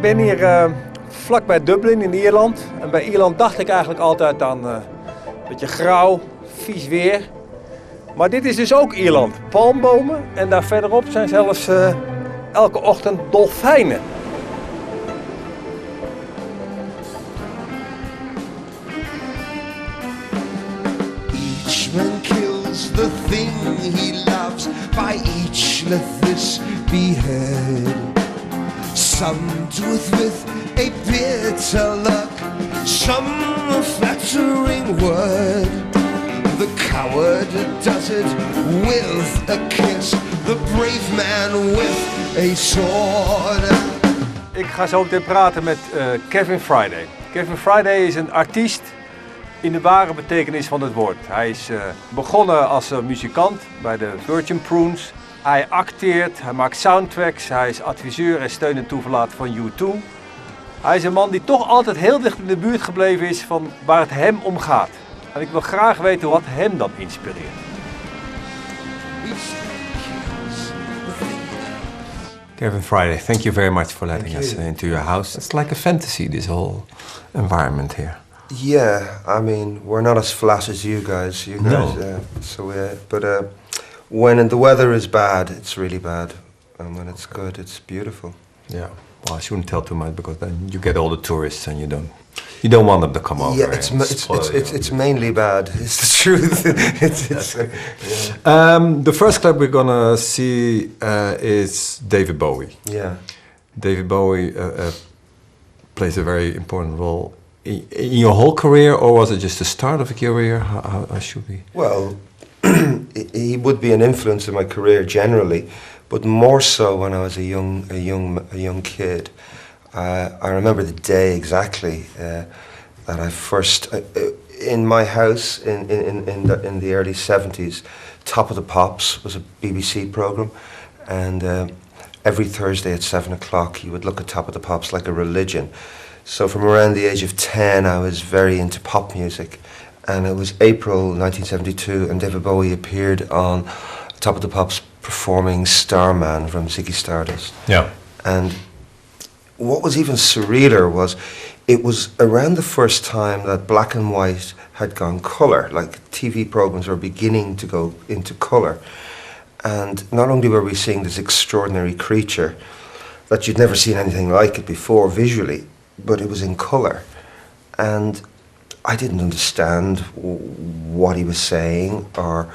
ben hier vlakbij Dublin in Ierland. En bij Ierland dacht ik eigenlijk altijd aan een beetje grauw, vies weer. Maar dit is dus ook Ierland. Palmbomen en daar verderop zijn zelfs elke ochtend dolfijnen. Each man kills the thing he loves. By each let this be heard. Some doeth with a bitter look, some a flattering word. The coward does it with a kiss, the brave man with a sword. Ik ga zo meteen praten met Kevin Friday. Kevin Friday is een artiest in de ware betekenis van het woord. Hij is begonnen als muzikant bij de Virgin Prunes. Hij acteert, hij maakt soundtracks, hij is adviseur en steun en toeverlaat van U2. Hij is een man die toch altijd heel dicht in de buurt gebleven is van waar het hem om gaat. En ik wil graag weten wat hem dan inspireert. Kevin Friday, thank you very much for letting us into your house. It's like a fantasy, this whole environment here. Yeah, I mean, we're not as flat as you guys. No. But when the weather is bad, it's really bad. And when it's good, it's beautiful. Yeah. Well, I shouldn't tell too much because then you get all the tourists and you don't want them to come over. Yeah, it's mainly bad. It's the truth. The first club we're gonna see is David Bowie. Yeah. David Bowie plays a very important role in your whole career, or was it just the start of a career? How should we? Well, he would be an influence in my career generally, but more so when I was a young kid. I remember the day exactly that I first in my house in the early 70s. Top of the Pops was a BBC program, and every Thursday at 7 o'clock you would look at Top of the Pops like a religion. So from around the age of 10 I was very into pop music, and it was April 1972 and David Bowie appeared on Top of the Pops performing Starman from Ziggy Stardust. Yeah. And what was even surrealer was it was around the first time that black and white had gone colour, like TV programs were beginning to go into colour. And not only were we seeing this extraordinary creature that you'd never seen anything like it before visually, but it was in colour. And I didn't understand what he was saying or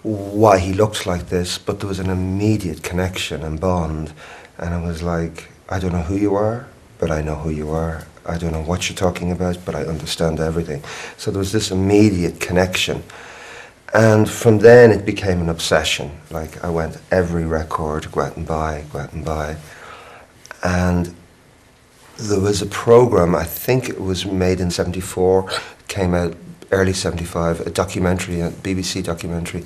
why he looked like this, but there was an immediate connection and bond. And I was like, I don't know who you are, but I know who you are. I don't know what you're talking about, but I understand everything. So there was this immediate connection. And from then it became an obsession. Like I went every record, go out and buy. And there was a program, I think it was made in 74, came out early 75, a documentary, a BBC documentary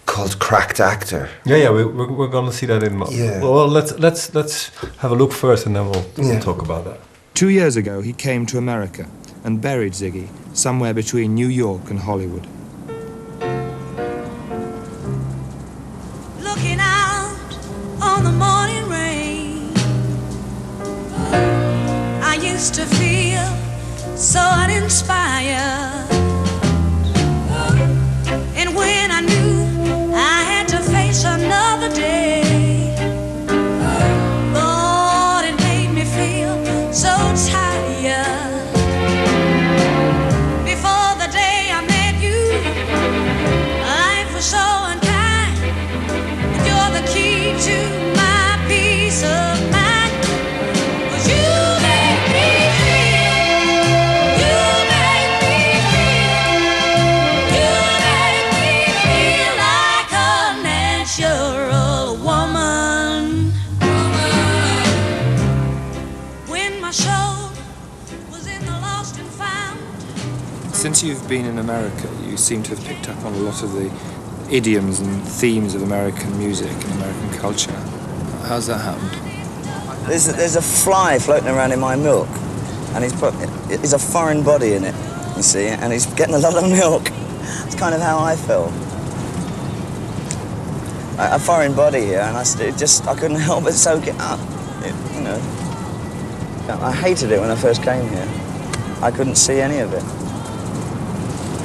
called Cracked Actor. Yeah, we're gonna see that in a moment. Yeah. Well, let's have a look first and then we'll talk about that. 2 years ago, he came to America and buried Ziggy somewhere between New York and Hollywood. Looking out on the morning rain, I used to feel so uninspired. And when I knew I had to face another day, Lord, it made me feel so tired. Before the day I met you, life was so unkind. But you're the key to my peace of mind. 'Cause you make me feel, you make me feel, you make me feel like a natural woman. When my soul was in the lost and found. Since you've been in America, you seem to have picked up on a lot of the idioms and themes of American music and American culture. How's that happened? There's a fly floating around in my milk, and he's a foreign body in it, you see, and he's getting a lot of milk. It's kind of how I feel. A foreign body here, and I couldn't help but soak it up, you know. I hated it when I first came here. I couldn't see any of it.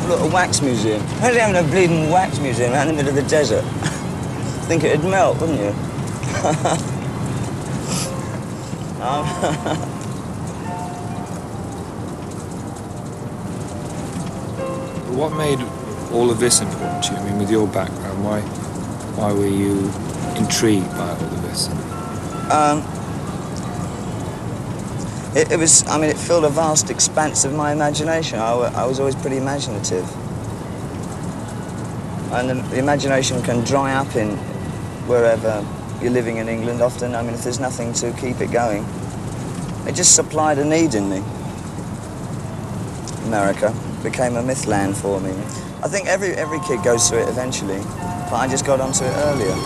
Look, a wax museum. Imagine having a bleeding wax museum out in the middle of the desert. Think it'd melt, wouldn't you? What made all of this important to you? I mean, with your background, why were you intrigued by all of this? It was, I mean, it filled a vast expanse of my imagination. I was always pretty imaginative. And the imagination can dry up in wherever you're living in England often. I mean, if there's nothing to keep it going. It just supplied a need in me. America became a myth land for me. I think every kid goes through it eventually, but I just got onto it earlier.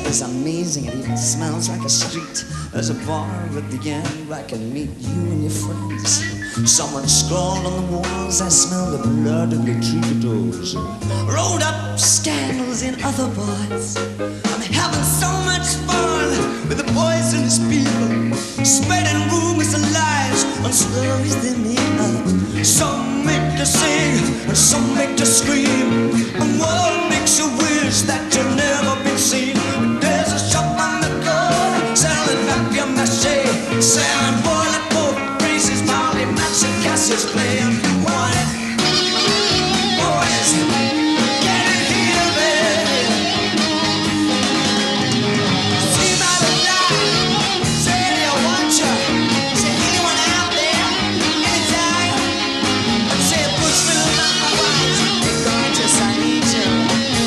It's amazing, it even smells like a street. There's a bar at the end where I can meet you and your friends. Someone scrawled on the walls, I smell the blood of the troubadours. Rolled up scandals in other bars. I'm having so much fun with the poisonous people, spreading rumors and lies on stories they made up. Some make you sing, and some make you scream, and one makes you wish that you've never been seen. There's a shop on the corner selling vacuum mache, selling bulletproof braces, Molly Matson Cassius playing. You want it, boys? Get it here, baby. See by the light, say you want you. Say anyone out there, anytime. Say Bushville, not my wife. They're gorgeous, I need you.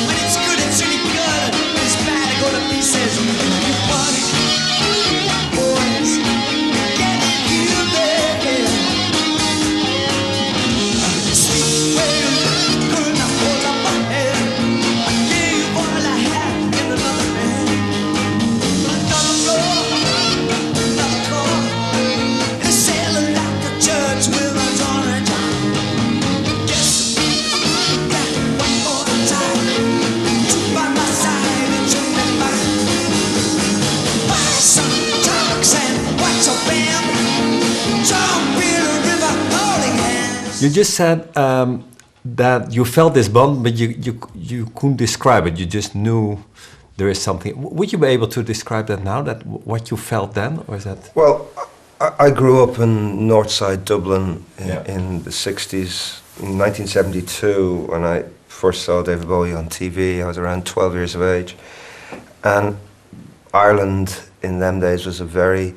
When it's good, it's really good. When it's bad, I go to pieces. You want it, boys? Get it here, baby. Sweet wave, couldn't I hold up my head? I gave all I had in another man. Another floor, another car, in a cellar like a church with a door and down. Just back one more time, two by my side and took me back. Buy some drugs and watch a band, jump in a river holding hands. You just said that you felt this bond, but you couldn't describe it. You just knew there is something. Would you be able to describe that now? That what you felt then, or is that? Well, I grew up in Northside Dublin Yeah. in the 60s. In 1972, when I first saw David Bowie on TV, I was around 12 years of age. And Ireland in them days was a very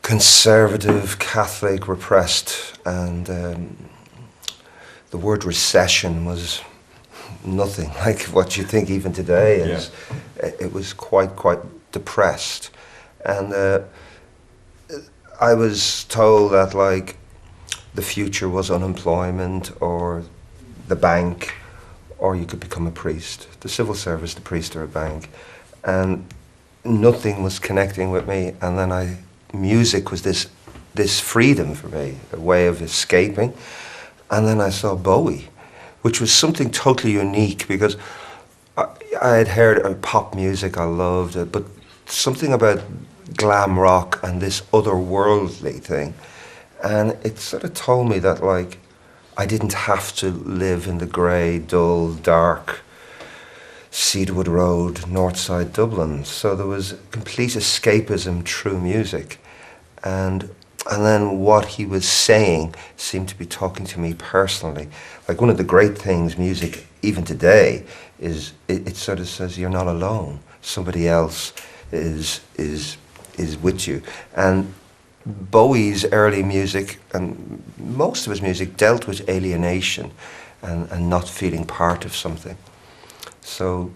conservative, Catholic, repressed, and the word recession was nothing like what you think even today is. It was quite depressed. And I was told that like the future was unemployment or the bank, or you could become a priest, the civil service, the priest or a bank. And nothing was connecting with me. And then music was this freedom for me, a way of escaping. And then I saw Bowie, which was something totally unique because I had heard pop music, I loved it, but something about glam rock and this otherworldly thing. And it sort of told me that like I didn't have to live in the grey, dull, dark Cedarwood Road, Northside Dublin. So there was complete escapism through music. And then what he was saying seemed to be talking to me personally. Like one of the great things music, even today, is it sort of says you're not alone. Somebody else is with you. And Bowie's early music and most of his music dealt with alienation and not feeling part of something. So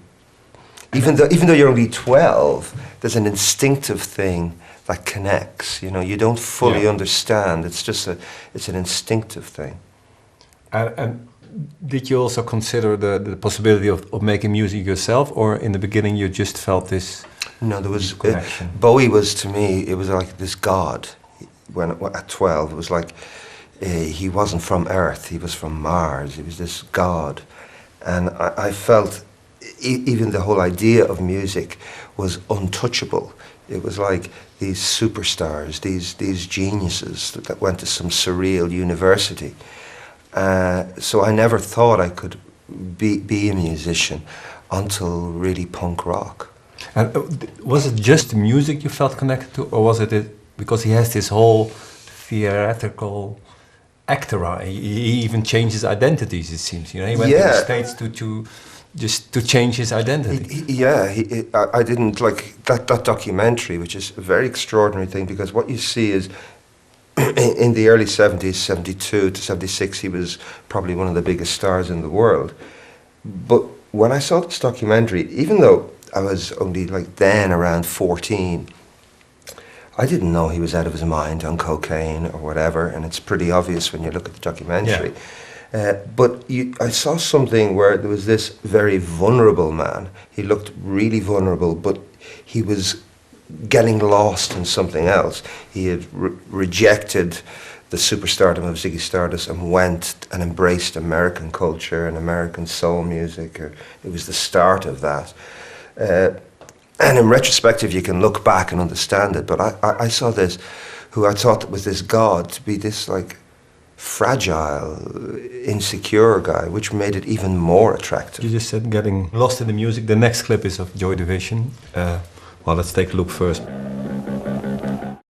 even though you're only 12, there's an instinctive thing that connects. You know, you don't fully understand. It's just it's an instinctive thing. And did you also consider the possibility of making music yourself, or in the beginning you just felt this? No, there was connection? Bowie was, to me, it was like this god. When at 12, it was like he wasn't from Earth; he was from Mars. He was this god, and I felt even the whole idea of music was untouchable. It was like these superstars, these geniuses that went to some surreal university. So I never thought I could be a musician until really punk rock. And was it just the music you felt connected to, or was it because he has this whole theatrical actor eye? He even changed his identities, it seems. You know, he went to the States to change his identity. I didn't like that documentary, which is a very extraordinary thing, because what you see is in the early 70s, 72 to 76, he was probably one of the biggest stars in the world. But when I saw this documentary, even though I was only like then around 14, I didn't know he was out of his mind on cocaine or whatever, and it's pretty obvious when you look at the documentary. But I saw something where there was this very vulnerable man. He looked really vulnerable, but he was getting lost in something else. He had rejected the superstardom of Ziggy Stardust and went and embraced American culture and American soul music. It was the start of that. And in retrospective, you can look back and understand it, but I saw this, who I thought was this god, to be this like fragile, insecure guy, which made it even more attractive. You just said getting lost in the music. The next clip is of Joy Division. Well, let's take a look first.